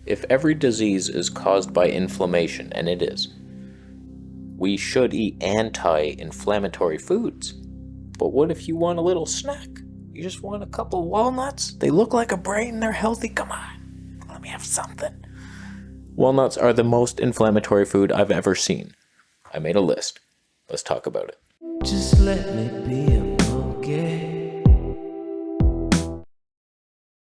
If every disease is caused by inflammation, and it is, we should eat anti-inflammatory foods. But what if you want a little snack? You just want a couple walnuts? They look like a brain, they're healthy, come on, let me have something. Walnuts are the most inflammatory food I've ever seen. I made a list. Let's talk about it. Just let me be a monkey.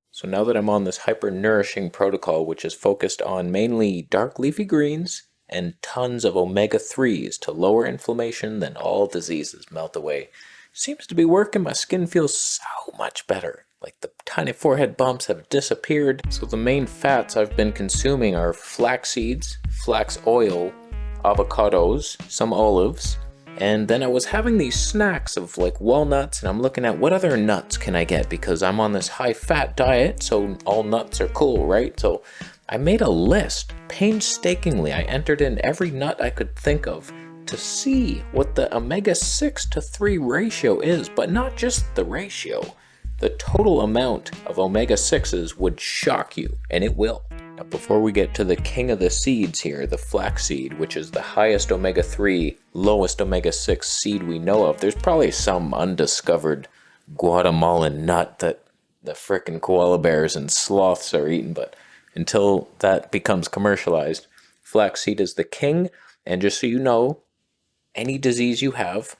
So now that I'm on this hyper-nourishing protocol, which is focused on mainly dark leafy greens and tons of omega-3s to lower inflammation, then all diseases melt away. Seems to be working. My skin feels so much better. Like the tiny forehead bumps have disappeared. So the main fats I've been consuming are flax seeds, flax oil, avocados, some olives, and then I was having these snacks of like walnuts, and I'm looking at what other nuts can I get because I'm on this high fat diet, so all nuts are cool, right? So I made a list painstakingly. I entered in every nut I could think of to see what the omega-6 to 3 ratio is, but not just the ratio. The total amount of omega-6s would shock you, and it will. Now, before we get to the king of the seeds here, the flaxseed, which is the highest omega-3, lowest omega-6 seed we know of, there's probably some undiscovered Guatemalan nut that the frickin' koala bears and sloths are eating, but until that becomes commercialized, flaxseed is the king. And just so you know, any disease you have,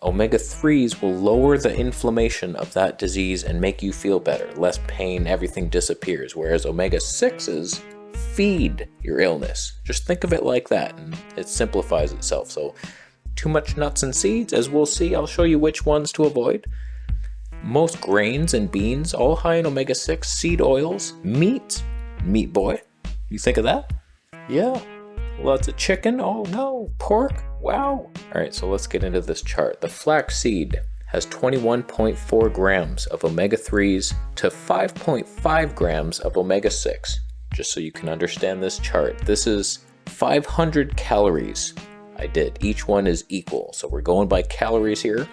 omega-3s will lower the inflammation of that disease and make you feel better. Less pain, everything disappears. Whereas omega-6s feed your illness. Just think of it like that and it simplifies itself. So too much nuts and seeds, as we'll see, I'll show you which ones to avoid. Most grains and beans, all high in omega-6, seed oils, meat boy. You think of that? Yeah. Lots of chicken, oh no, pork, wow. All right, so let's get into this chart. The flaxseed has 21.4 grams of omega-3s to 5.5 grams of omega-6. Just so you can understand this chart, this is 500 calories I did. Each one is equal, so we're going by calories here.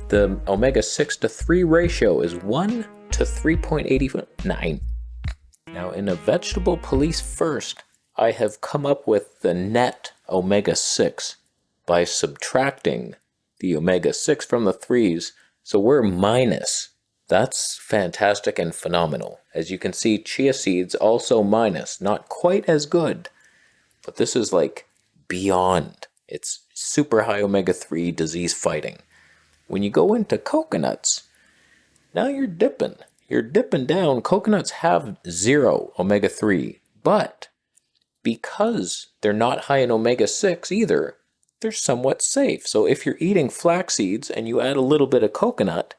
The omega-6 to 3 ratio is 1 to 3.89. Now in a vegetable police first, I have come up with the net omega-6 by subtracting the omega-6 from the 3s, so we're minus. That's fantastic and phenomenal. As you can see, chia seeds also minus, not quite as good, but this is like beyond. It's super high omega-3 disease fighting. When you go into coconuts, now you're dipping. You're dipping down. Coconuts have 0 omega-3, but because they're not high in omega-6 either, they're somewhat safe. So if you're eating flax seeds and you add a little bit of coconut,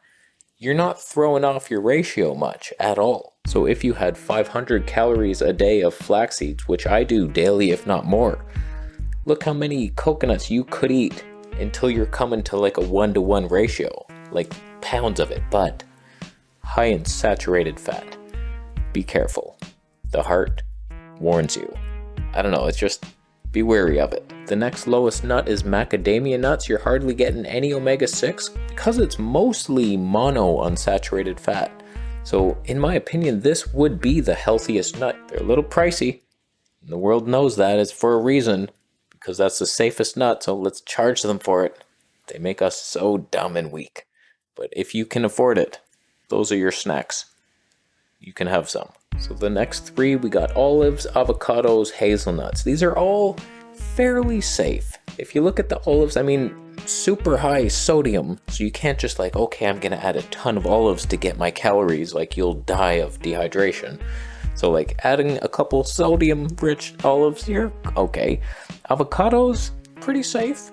you're not throwing off your ratio much at all. So if you had 500 calories a day of flax seeds, which I do daily if not more, look how many coconuts you could eat until you're coming to like a 1-to-1 ratio, like pounds of it, but high in saturated fat. Be careful. The heart warns you. I don't know, it's just be wary of it. The next lowest nut is macadamia nuts. You're hardly getting any omega-6 because it's mostly monounsaturated fat. So in my opinion, this would be the healthiest nut. They're a little pricey, and the world knows that. It's for a reason, because that's the safest nut, so let's charge them for it. They make us so dumb and weak. But if you can afford it, those are your snacks. You can have some. So the next 3, we got olives, avocados, hazelnuts. These are all fairly safe. If you look at the olives, I mean, super high sodium, so you can't just like, okay, I'm gonna add a ton of olives to get my calories, like you'll die of dehydration. So like adding a couple sodium-rich olives here, okay. Avocados, pretty safe,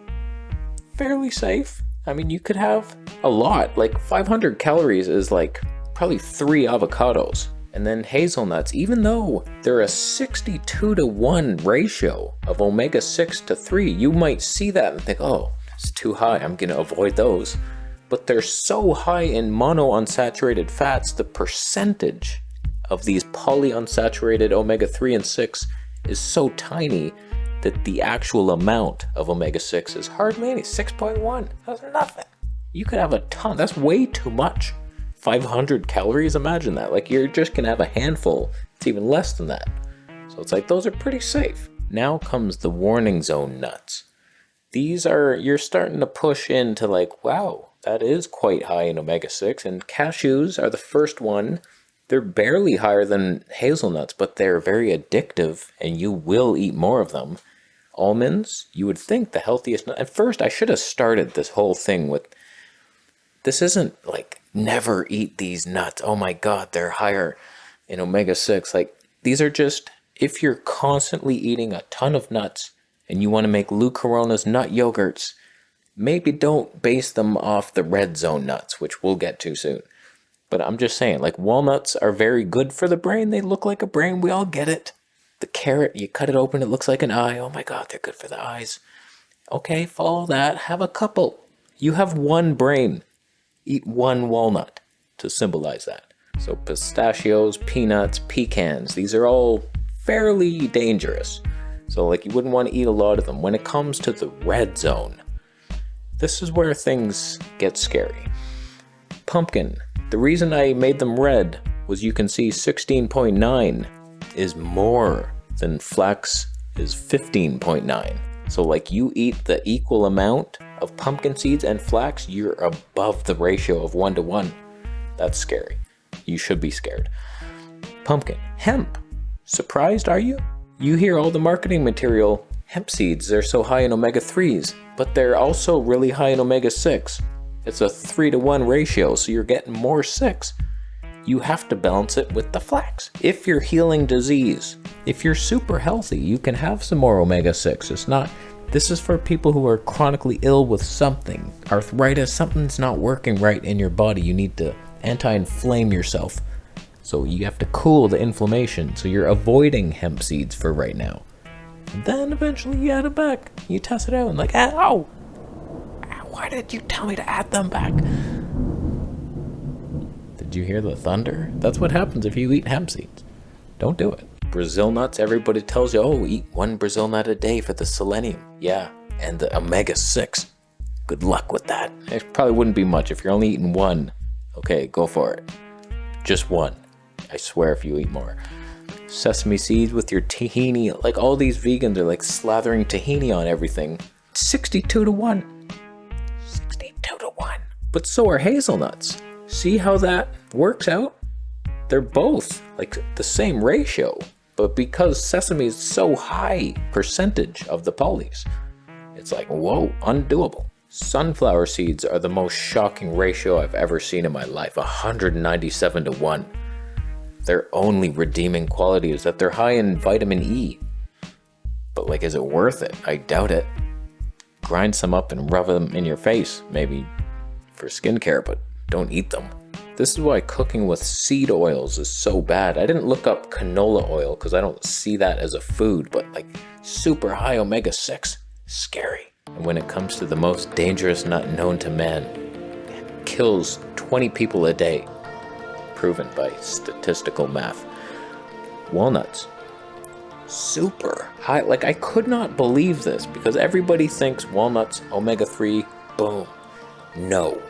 fairly safe. I mean, you could have a lot, like 500 calories is like probably 3 avocados. And then hazelnuts, even though they're a 62-to-1 ratio of omega-6 to 3, you might see that and think, oh, it's too high, I'm gonna avoid those. But they're so high in monounsaturated fats, the percentage of these polyunsaturated omega-3 and 6 is so tiny that the actual amount of omega-6 is hardly any, 6.1, that's nothing. You could have a ton, that's way too much. 500 calories, imagine that. Like you're just gonna have a handful, it's even less than that. So it's like those are pretty safe. Now comes the warning zone nuts. These are, you're starting to push into like, wow, that is quite high in omega-6. And cashews are the first one. They're barely higher than hazelnuts, but they're very addictive and you will eat more of them. Almonds, you would think the healthiest nut. At first, I should have started this whole thing with, this isn't like never eat these nuts. Oh my God, they're higher in omega-6. Like these are just, if you're constantly eating a ton of nuts and you want to make Lou Corona's nut yogurts, maybe don't base them off the red zone nuts, which we'll get to soon. But I'm just saying, like walnuts are very good for the brain. They look like a brain. We all get it. The carrot, you cut it open, it looks like an eye. Oh my God, they're good for the eyes. Okay, follow that. Have a couple. You have one brain. Eat one walnut to symbolize that. So pistachios, peanuts, pecans, these are all fairly dangerous. So like you wouldn't want to eat a lot of them. When it comes to the red zone, this is where things get scary. Pumpkin. The reason I made them red was you can see 16.9 is more than flax is 15.9. So like you eat the equal amount of pumpkin seeds and flax, you're above the ratio of 1 to 1. That's scary. You should be scared. Pumpkin. Hemp. Surprised, are you? You hear all the marketing material. Hemp seeds, they're so high in omega-3s, but they're also really high in omega-6. It's a 3 to 1 ratio, so you're getting more 6. You have to balance it with the flax. If you're healing disease, if you're super healthy, you can have some more omega-6. It's not, this is for people who are chronically ill with something. Arthritis, something's not working right in your body. You need to anti-inflame yourself. So you have to cool the inflammation. So you're avoiding hemp seeds for right now. And then eventually you add it back. You test it out and like, ow! Why did you tell me to add them back? Did you hear the thunder? That's what happens if you eat hemp seeds. Don't do it. Brazil nuts, everybody tells you, oh, eat 1 Brazil nut a day for the selenium. Yeah, and the omega-6. Good luck with that. It probably wouldn't be much if you're only eating 1. Okay, go for it. Just 1. I swear if you eat more. Sesame seeds with your tahini. Like all these vegans are like slathering tahini on everything. 62 to 1. 62 to 1. But so are hazelnuts. See how that works out? They're both like the same ratio, but because sesame is so high percentage of the polys, it's like, whoa, undoable. Sunflower seeds are the most shocking ratio I've ever seen in my life, 197 to 1. Their only redeeming quality is that they're high in vitamin E. But like, is it worth it? I doubt it. Grind some up and rub them in your face, maybe for skincare, but don't eat them. This is why cooking with seed oils is so bad. I didn't look up canola oil because I don't see that as a food, but like super high omega-6, scary. And when it comes to the most dangerous nut known to man, it kills 20 people a day, proven by statistical math. Walnuts, super high. Like I could not believe this because everybody thinks walnuts, omega-3, boom. No.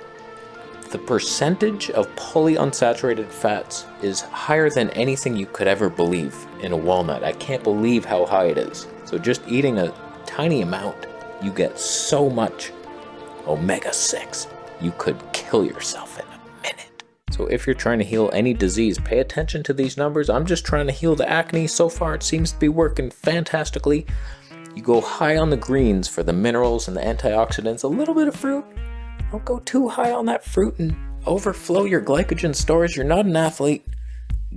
The percentage of polyunsaturated fats is higher than anything you could ever believe in a walnut. I can't believe how high it is. So just eating a tiny amount, you get so much omega-6. You could kill yourself in a minute. So if you're trying to heal any disease, pay attention to these numbers. I'm just trying to heal the acne. So far, it seems to be working fantastically. You go high on the greens for the minerals and the antioxidants, a little bit of fruit. Don't go too high on that fruit and overflow your glycogen stores. You're not an athlete.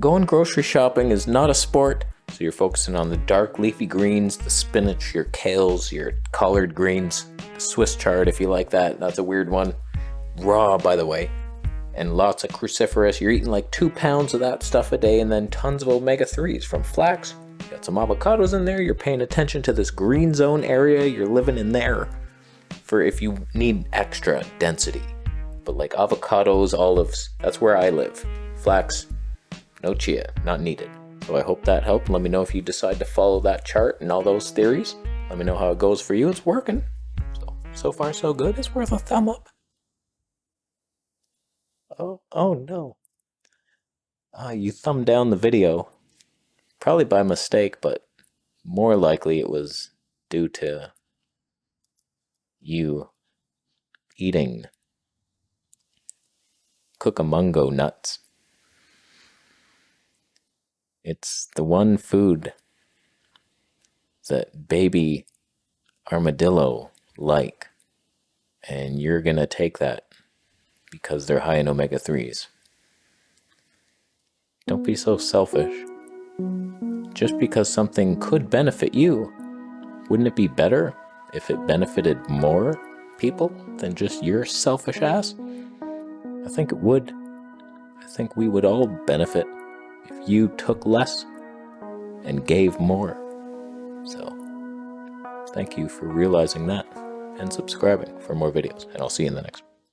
Going grocery shopping is not a sport. So you're focusing on the dark leafy greens, the spinach, your kales, your collard greens, the Swiss chard if you like that. That's a weird one. Raw, by the way. And lots of cruciferous. You're eating like 2 pounds of that stuff a day and then tons of omega-3s from flax. Got some avocados in there. You're paying attention to this green zone area. You're living in there for if you need extra density. But like avocados, olives, that's where I live. Flax, no chia, not needed. So I hope that helped. Let me know if you decide to follow that chart and all those theories. Let me know how it goes for you. It's working. So far so good. It's worth a thumb up. Oh no. You thumbed down the video. Probably by mistake, but more likely it was due to you eating Cucamonga nuts. It's the one food that baby armadillo like, and you're gonna take that because they're high in omega-3s. Don't be so selfish. Just because something could benefit you, wouldn't it be better if it benefited more people than just your selfish ass? I think it would. I think we would all benefit if you took less and gave more. So, thank you for realizing that and subscribing for more videos, and I'll see you in the next one.